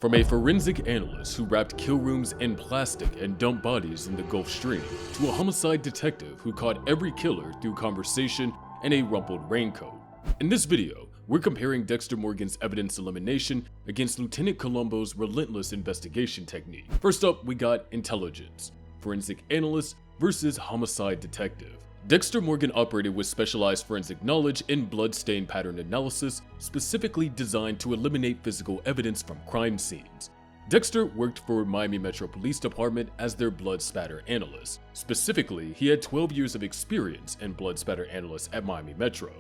From a forensic analyst who wrapped kill rooms in plastic and dumped bodies in the Gulf Stream, to a homicide detective who caught every killer through conversation and a rumpled raincoat. In this video, we're comparing Dexter Morgan's evidence elimination against Lieutenant Columbo's relentless investigation technique. First up, we got intelligence, forensic analyst versus homicide detective. Dexter Morgan operated with specialized forensic knowledge in blood-stain pattern analysis, specifically designed to eliminate physical evidence from crime scenes. Dexter worked for Miami Metro Police Department as their blood spatter analyst. Specifically, he had 12 years of experience in blood spatter analyst at Miami Metro.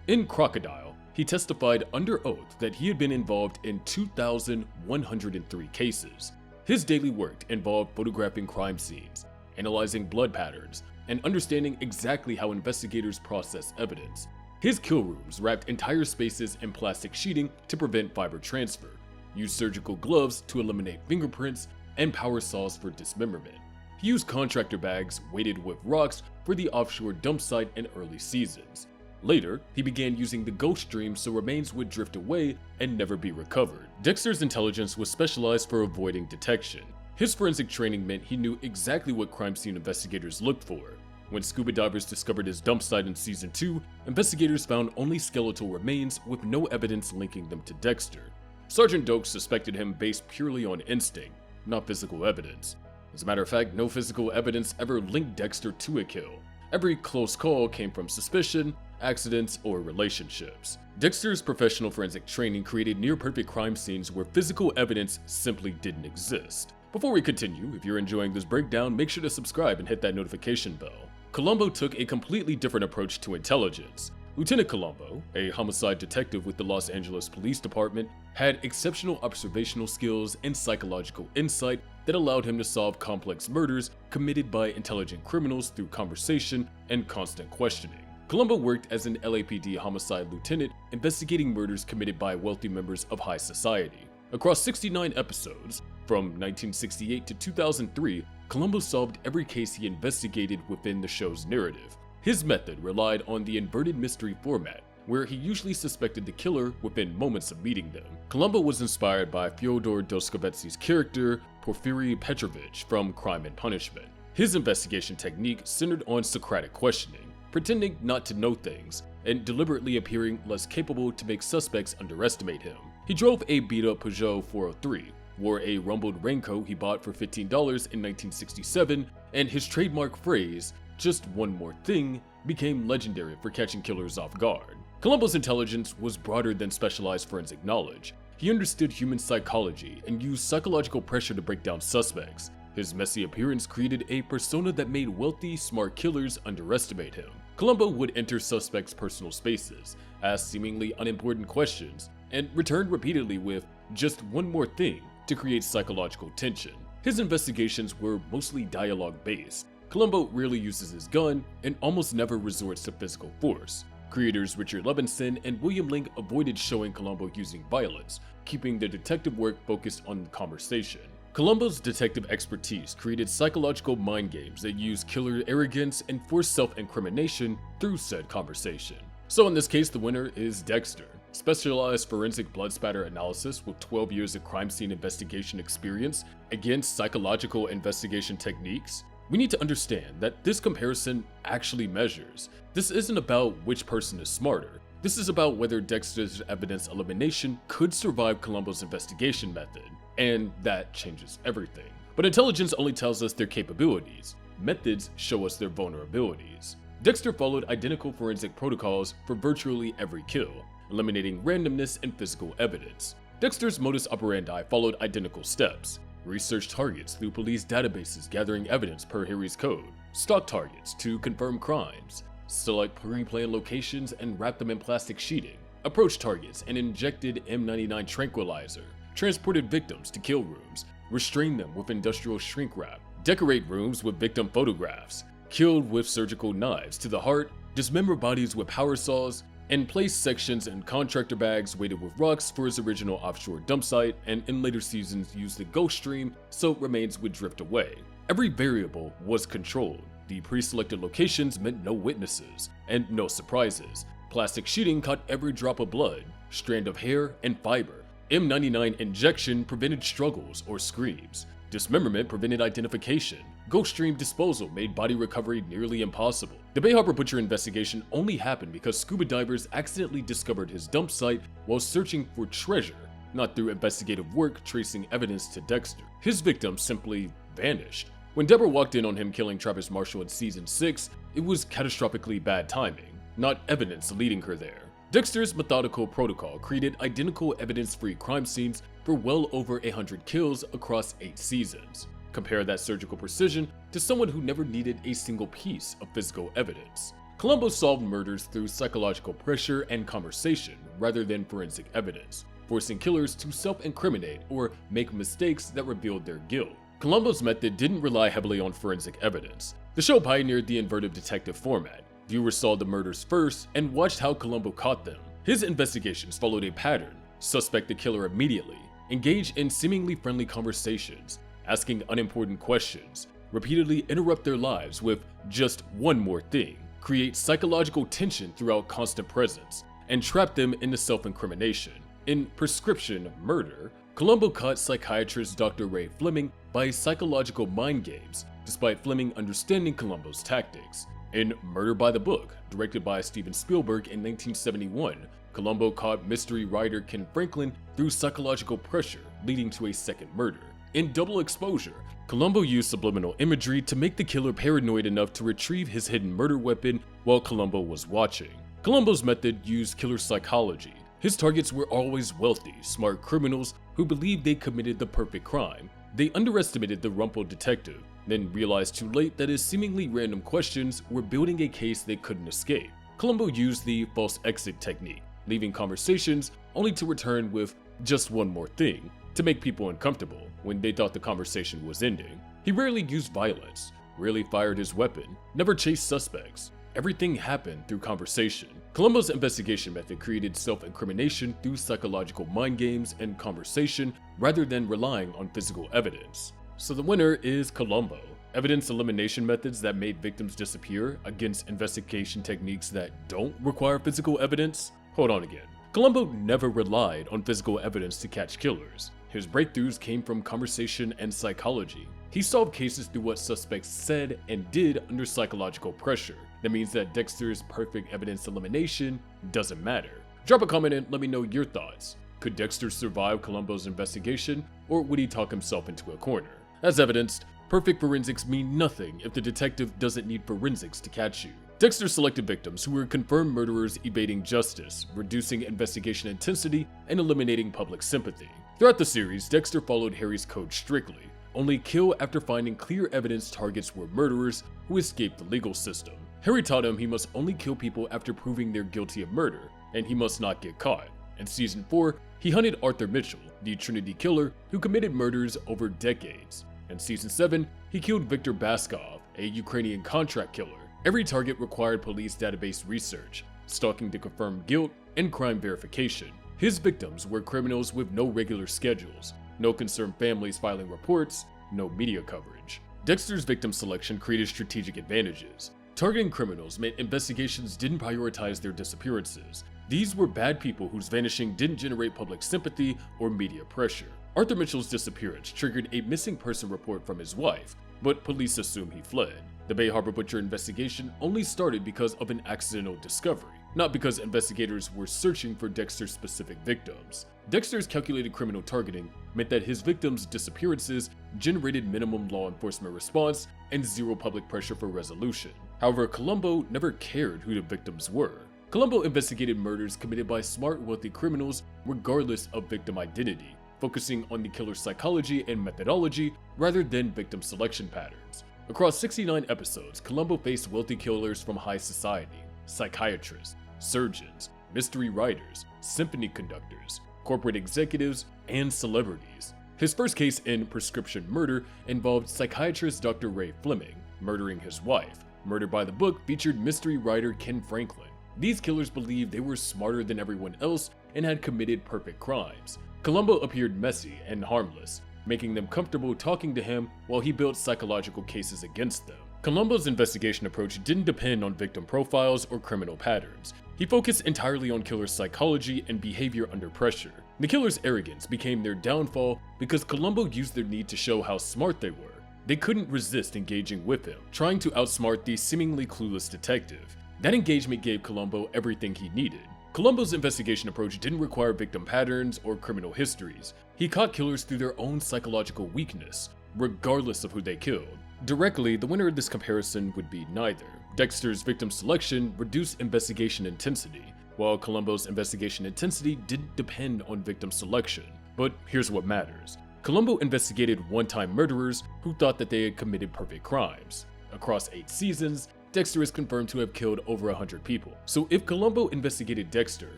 In Crocodile, he testified under oath that he had been involved in 2,103 cases. His daily work involved photographing crime scenes, analyzing blood patterns, and understanding exactly how investigators process evidence. His kill rooms wrapped entire spaces in plastic sheeting to prevent fiber transfer, used surgical gloves to eliminate fingerprints, and power saws for dismemberment. He used contractor bags weighted with rocks for the offshore dump site in early seasons. Later, he began using the Gulf Stream so remains would drift away and never be recovered. Dexter's intelligence was specialized for avoiding detection. His forensic training meant he knew exactly what crime scene investigators looked for. When scuba divers discovered his dump site in Season 2, investigators found only skeletal remains with no evidence linking them to Dexter. Sergeant Doak suspected him based purely on instinct, not physical evidence. As a matter of fact, no physical evidence ever linked Dexter to a kill. Every close call came from suspicion, accidents, or relationships. Dexter's professional forensic training created near-perfect crime scenes where physical evidence simply didn't exist. Before we continue, if you're enjoying this breakdown, make sure to subscribe and hit that notification bell. Columbo took a completely different approach to intelligence. Lieutenant Columbo, a homicide detective with the Los Angeles Police Department, had exceptional observational skills and psychological insight that allowed him to solve complex murders committed by intelligent criminals through conversation and constant questioning. Columbo worked as an LAPD homicide lieutenant investigating murders committed by wealthy members of high society. Across 69 episodes, from 1968 to 2003, Columbo solved every case he investigated within the show's narrative. His method relied on the inverted mystery format, where he usually suspected the killer within moments of meeting them. Columbo was inspired by Fyodor Dostoevsky's character, Porfiry Petrovich, from Crime and Punishment. His investigation technique centered on Socratic questioning, pretending not to know things, and deliberately appearing less capable to make suspects underestimate him. He drove a beat-up Peugeot 403, wore a rumpled raincoat he bought for $15 in 1967, and his trademark phrase, "just one more thing," became legendary for catching killers off guard. Columbo's intelligence was broader than specialized forensic knowledge. He understood human psychology and used psychological pressure to break down suspects. His messy appearance created a persona that made wealthy, smart killers underestimate him. Columbo would enter suspects' personal spaces, ask seemingly unimportant questions, and returned repeatedly with "just one more thing" to create psychological tension. His investigations were mostly dialogue-based. Columbo rarely uses his gun and almost never resorts to physical force. Creators Richard Levinson and William Link avoided showing Columbo using violence, keeping their detective work focused on conversation. Columbo's detective expertise created psychological mind games that use killer arrogance and forced self-incrimination through said conversation. So in this case, the winner is Dexter. Specialized forensic blood spatter analysis with 12 years of crime scene investigation experience against psychological investigation techniques. We need to understand that this comparison actually measures. This isn't about which person is smarter. This is about whether Dexter's evidence elimination could survive Columbo's investigation method. And that changes everything. But intelligence only tells us their capabilities. Methods show us their vulnerabilities. Dexter followed identical forensic protocols for virtually every kill, eliminating randomness and physical evidence. Dexter's modus operandi followed identical steps. Research targets through police databases gathering evidence per Harry's code. Stalk targets to confirm crimes. Select pre-planned locations and wrap them in plastic sheeting. Approach targets and injected M99 tranquilizer. Transported victims to kill rooms. Restrained them with industrial shrink wrap. Decorate rooms with victim photographs. Killed with surgical knives to the heart. Dismember bodies with power saws. And placed sections in contractor bags weighted with rocks for his original offshore dump site, and in later seasons used the Gulf Stream so remains would drift away. Every variable was controlled. The pre-selected locations meant no witnesses, and no surprises. Plastic sheeting caught every drop of blood, strand of hair, and fiber. M99 injection prevented struggles or screams. Dismemberment prevented identification. Gulfstream disposal made body recovery nearly impossible. The Bay Harbor Butcher investigation only happened because scuba divers accidentally discovered his dump site while searching for treasure, not through investigative work tracing evidence to Dexter. His victims simply vanished. When Deborah walked in on him killing Travis Marshall in season 6, it was catastrophically bad timing, not evidence leading her there. Dexter's methodical protocol created identical evidence-free crime scenes for well over 100 kills across 8 seasons. Compare that surgical precision to someone who never needed a single piece of physical evidence. Columbo solved murders through psychological pressure and conversation rather than forensic evidence, forcing killers to self-incriminate or make mistakes that revealed their guilt. Columbo's method didn't rely heavily on forensic evidence. The show pioneered the inverted detective format. Viewers saw the murders first and watched how Columbo caught them. His investigations followed a pattern: suspect the killer immediately, engage in seemingly friendly conversations, asking unimportant questions, repeatedly interrupt their lives with just one more thing, create psychological tension throughout constant presence, and trap them into self-incrimination. In Prescription Murder, Columbo caught psychiatrist Dr. Ray Fleming by psychological mind games, despite Fleming understanding Columbo's tactics. In Murder by the Book, directed by Steven Spielberg in 1971, Columbo caught mystery writer Ken Franklin through psychological pressure, leading to a second murder. In Double Exposure, Columbo used subliminal imagery to make the killer paranoid enough to retrieve his hidden murder weapon while Columbo was watching. Columbo's method used killer psychology. His targets were always wealthy, smart criminals who believed they committed the perfect crime. They underestimated the rumpled detective, then realized too late that his seemingly random questions were building a case they couldn't escape. Columbo used the false exit technique, leaving conversations only to return with just one more thing, to make people uncomfortable when they thought the conversation was ending. He rarely used violence, rarely fired his weapon, never chased suspects. Everything happened through conversation. Columbo's investigation method created self-incrimination through psychological mind games and conversation rather than relying on physical evidence. So the winner is Columbo. Evidence elimination methods that made victims disappear against investigation techniques that don't require physical evidence? Hold on again. Columbo never relied on physical evidence to catch killers. His breakthroughs came from conversation and psychology. He solved cases through what suspects said and did under psychological pressure. That means that Dexter's perfect evidence elimination doesn't matter. Drop a comment and let me know your thoughts. Could Dexter survive Columbo's investigation, or would he talk himself into a corner? As evidenced, perfect forensics mean nothing if the detective doesn't need forensics to catch you. Dexter selected victims who were confirmed murderers evading justice, reducing investigation intensity, and eliminating public sympathy. Throughout the series, Dexter followed Harry's code strictly, only kill after finding clear evidence targets were murderers who escaped the legal system. Harry taught him he must only kill people after proving they're guilty of murder, and he must not get caught. In season 4, he hunted Arthur Mitchell, the Trinity killer who committed murders over decades. In season 7, he killed Viktor Baskov, a Ukrainian contract killer. Every target required police database research, stalking to confirm guilt, and crime verification. His victims were criminals with no regular schedules, no concerned families filing reports, no media coverage. Dexter's victim selection created strategic advantages. Targeting criminals meant investigations didn't prioritize their disappearances. These were bad people whose vanishing didn't generate public sympathy or media pressure. Arthur Mitchell's disappearance triggered a missing person report from his wife, but police assume he fled. The Bay Harbor Butcher investigation only started because of an accidental discovery, not because investigators were searching for Dexter's specific victims. Dexter's calculated criminal targeting meant that his victims' disappearances generated minimum law enforcement response and zero public pressure for resolution. However, Columbo never cared who the victims were. Columbo investigated murders committed by smart, wealthy criminals regardless of victim identity, focusing on the killer's psychology and methodology rather than victim selection patterns. Across 69 episodes, Columbo faced wealthy killers from high society, psychiatrists, surgeons, mystery writers, symphony conductors, corporate executives, and celebrities. His first case in Prescription Murder involved psychiatrist Dr. Ray Fleming murdering his wife. Murder by the Book featured mystery writer Ken Franklin. These killers believed they were smarter than everyone else and had committed perfect crimes. Columbo appeared messy and harmless, making them comfortable talking to him while he built psychological cases against them. Columbo's investigation approach didn't depend on victim profiles or criminal patterns. He focused entirely on killers' psychology and behavior under pressure. The killer's arrogance became their downfall because Columbo used their need to show how smart they were. They couldn't resist engaging with him, trying to outsmart the seemingly clueless detective. That engagement gave Columbo everything he needed. Columbo's investigation approach didn't require victim patterns or criminal histories. He caught killers through their own psychological weakness, regardless of who they killed. Directly, the winner of this comparison would be neither. Dexter's victim selection reduced investigation intensity, while Columbo's investigation intensity didn't depend on victim selection. But here's what matters. Columbo investigated one-time murderers who thought that they had committed perfect crimes. Across 8 seasons, Dexter is confirmed to have killed over 100 people. So if Columbo investigated Dexter,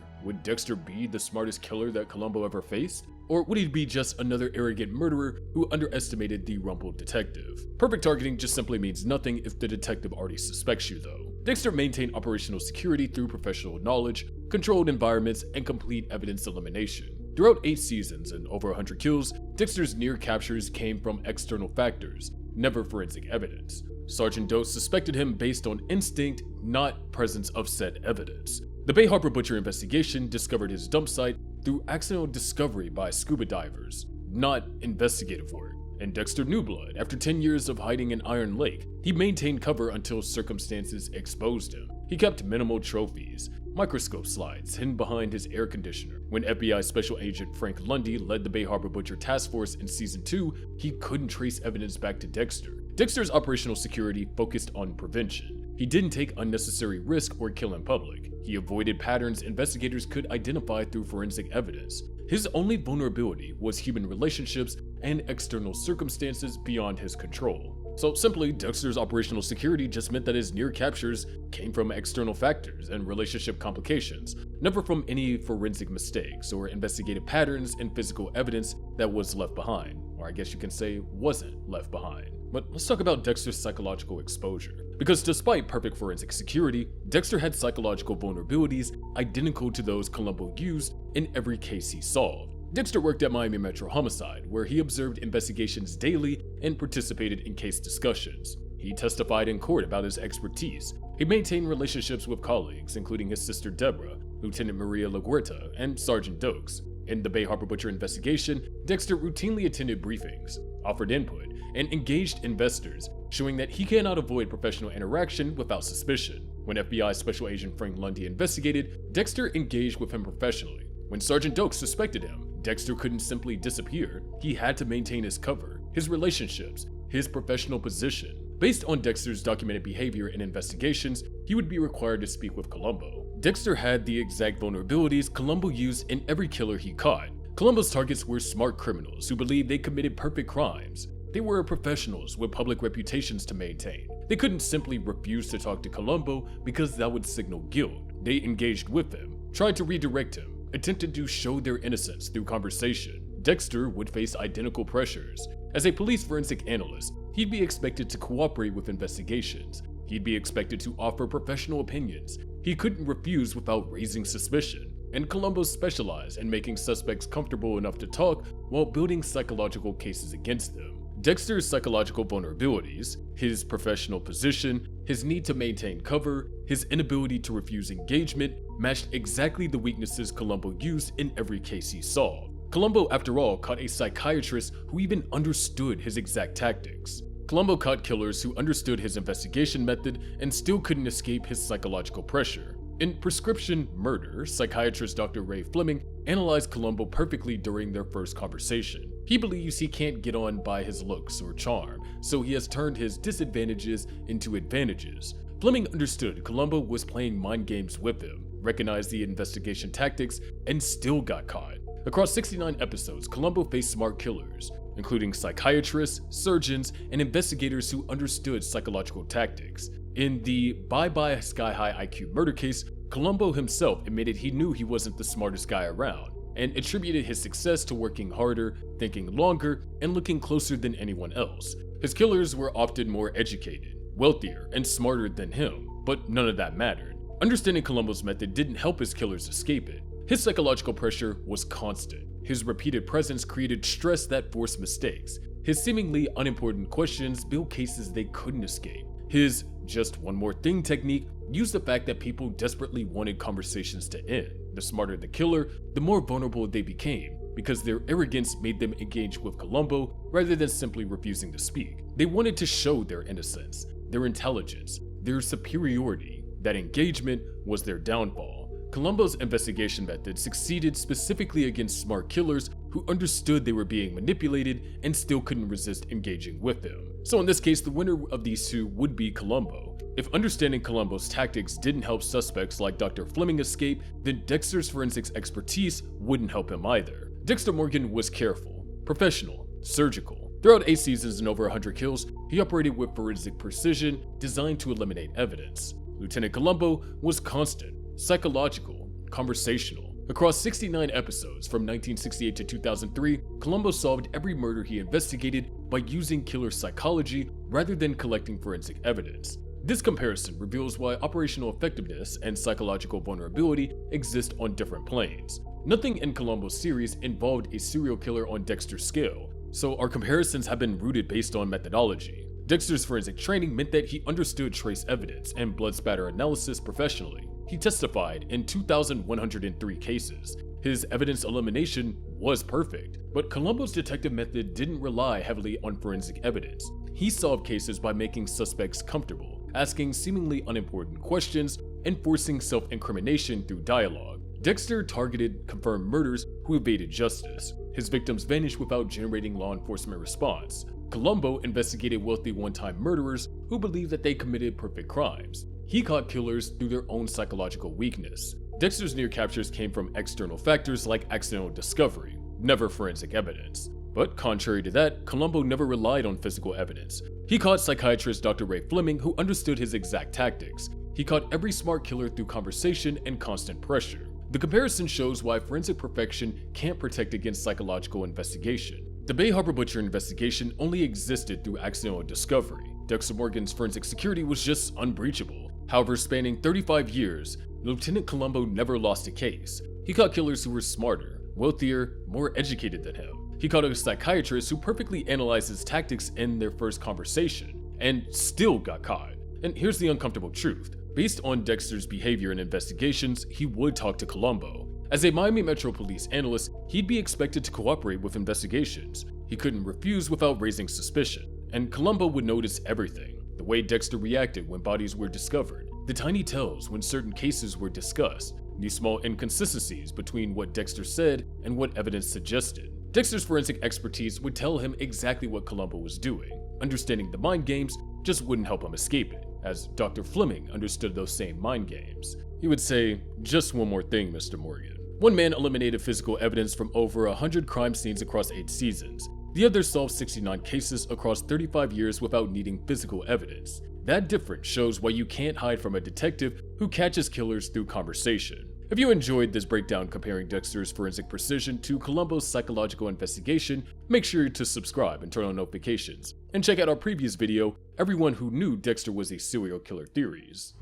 would Dexter be the smartest killer that Columbo ever faced? Or would he be just another arrogant murderer who underestimated the rumpled detective? Perfect targeting just simply means nothing if the detective already suspects you though. Dexter maintained operational security through professional knowledge, controlled environments, and complete evidence elimination. Throughout 8 seasons and over 100 kills, Dexter's near captures came from external factors, never forensic evidence. Sergeant Doe suspected him based on instinct, not presence of said evidence. The Bay Harbor Butcher investigation discovered his dump site through accidental discovery by scuba divers, not investigative work. And Dexter knew blood. After 10 years of hiding in Iron Lake, he maintained cover until circumstances exposed him. He kept minimal trophies, microscope slides hidden behind his air conditioner. When FBI Special Agent Frank Lundy led the Bay Harbor Butcher Task Force in Season 2, he couldn't trace evidence back to Dexter. Dexter's operational security focused on prevention. He didn't take unnecessary risk or kill in public. He avoided patterns investigators could identify through forensic evidence. His only vulnerability was human relationships and external circumstances beyond his control. So simply, Dexter's operational security just meant that his near captures came from external factors and relationship complications, never from any forensic mistakes or investigative patterns and physical evidence that was left behind, or I guess you can say wasn't left behind. But let's talk about Dexter's psychological exposure. Because despite perfect forensic security, Dexter had psychological vulnerabilities identical to those Columbo used in every case he solved. Dexter worked at Miami Metro Homicide, where he observed investigations daily and participated in case discussions. He testified in court about his expertise. He maintained relationships with colleagues, including his sister Deborah, Lieutenant Maria LaGuerta, and Sergeant Dokes. In the Bay Harbor Butcher investigation, Dexter routinely attended briefings, offered input, and engaged investors, showing that he cannot avoid professional interaction without suspicion. When FBI Special Agent Frank Lundy investigated, Dexter engaged with him professionally. When Sergeant Dokes suspected him, Dexter couldn't simply disappear. He had to maintain his cover, his relationships, his professional position. Based on Dexter's documented behavior in investigations, he would be required to speak with Columbo. Dexter had the exact vulnerabilities Columbo used in every killer he caught. Columbo's targets were smart criminals who believed they committed perfect crimes. They were professionals with public reputations to maintain. They couldn't simply refuse to talk to Columbo because that would signal guilt. They engaged with him, tried to redirect him, attempted to show their innocence through conversation. Dexter would face identical pressures. As a police forensic analyst, he'd be expected to cooperate with investigations. He'd be expected to offer professional opinions. He couldn't refuse without raising suspicion. And Columbo specialized in making suspects comfortable enough to talk while building psychological cases against them. Dexter's psychological vulnerabilities, his professional position, his need to maintain cover, his inability to refuse engagement, matched exactly the weaknesses Columbo used in every case he solved. Columbo, after all, caught a psychiatrist who even understood his exact tactics. Columbo caught killers who understood his investigation method and still couldn't escape his psychological pressure. In Prescription Murder, psychiatrist Dr. Ray Fleming analyzed Columbo perfectly during their first conversation. He believes he can't get on by his looks or charm, so he has turned his disadvantages into advantages. Fleming understood Columbo was playing mind games with him, recognized the investigation tactics, and still got caught. Across 69 episodes, Columbo faced smart killers, including psychiatrists, surgeons, and investigators who understood psychological tactics. In the Bye Bye Sky High IQ murder case, Columbo himself admitted he knew he wasn't the smartest guy around, and attributed his success to working harder, thinking longer, and looking closer than anyone else. His killers were often more educated, wealthier, and smarter than him, but none of that mattered. Understanding Columbo's method didn't help his killers escape it. His psychological pressure was constant. His repeated presence created stress that forced mistakes. His seemingly unimportant questions built cases they couldn't escape. His just one more thing technique used the fact that people desperately wanted conversations to end. The smarter the killer, the more vulnerable they became, because their arrogance made them engage with Columbo rather than simply refusing to speak. They wanted to show their innocence, their intelligence, their superiority. That engagement was their downfall. Columbo's investigation method succeeded specifically against smart killers who understood they were being manipulated and still couldn't resist engaging with them. So in this case, the winner of these two would be Columbo. If understanding Columbo's tactics didn't help suspects like Dr. Fleming escape, then Dexter's forensics expertise wouldn't help him either. Dexter Morgan was careful, professional, surgical. Throughout 8 seasons and over 100 kills, he operated with forensic precision designed to eliminate evidence. Lieutenant Columbo was constant, psychological, conversational. Across 69 episodes from 1968 to 2003, Columbo solved every murder he investigated by using killer psychology rather than collecting forensic evidence. This comparison reveals why operational effectiveness and psychological vulnerability exist on different planes. Nothing in Columbo's series involved a serial killer on Dexter's scale, so our comparisons have been rooted based on methodology. Dexter's forensic training meant that he understood trace evidence and blood spatter analysis professionally. He testified in 2,103 cases. His evidence elimination was perfect, but Columbo's detective method didn't rely heavily on forensic evidence. He solved cases by making suspects comfortable, asking seemingly unimportant questions, and forcing self-incrimination through dialogue. Dexter targeted confirmed murders who evaded justice. His victims vanished without generating law enforcement response. Columbo investigated wealthy one-time murderers who believed that they committed perfect crimes. He caught killers through their own psychological weakness. Dexter's near captures came from external factors like accidental discovery, never forensic evidence. But contrary to that, Columbo never relied on physical evidence. He caught psychiatrist Dr. Ray Fleming, who understood his exact tactics. He caught every smart killer through conversation and constant pressure. The comparison shows why forensic perfection can't protect against psychological investigation. The Bay Harbor Butcher investigation only existed through accidental discovery. Dexter Morgan's forensic security was just unbreachable. However, spanning 35 years, Lieutenant Columbo never lost a case. He caught killers who were smarter, wealthier, more educated than him. He caught a psychiatrist who perfectly analyzed his tactics in their first conversation, and still got caught. And here's the uncomfortable truth. Based on Dexter's behavior in investigations, he would talk to Columbo. As a Miami Metro Police analyst, he'd be expected to cooperate with investigations. He couldn't refuse without raising suspicion. And Columbo would notice everything. The way Dexter reacted when bodies were discovered, the tiny tells when certain cases were discussed, the small inconsistencies between what Dexter said and what evidence suggested. Dexter's forensic expertise would tell him exactly what Columbo was doing. Understanding the mind games just wouldn't help him escape it, as Dr. Fleming understood those same mind games. He would say, "Just one more thing, Mr. Morgan." One man eliminated physical evidence from over 100 crime scenes across 8 seasons. The other solved 69 cases across 35 years without needing physical evidence. That difference shows why you can't hide from a detective who catches killers through conversation. If you enjoyed this breakdown comparing Dexter's forensic precision to Columbo's psychological investigation, make sure to subscribe and turn on notifications. And check out our previous video, Everyone Who Knew Dexter Was a Serial Killer Theories.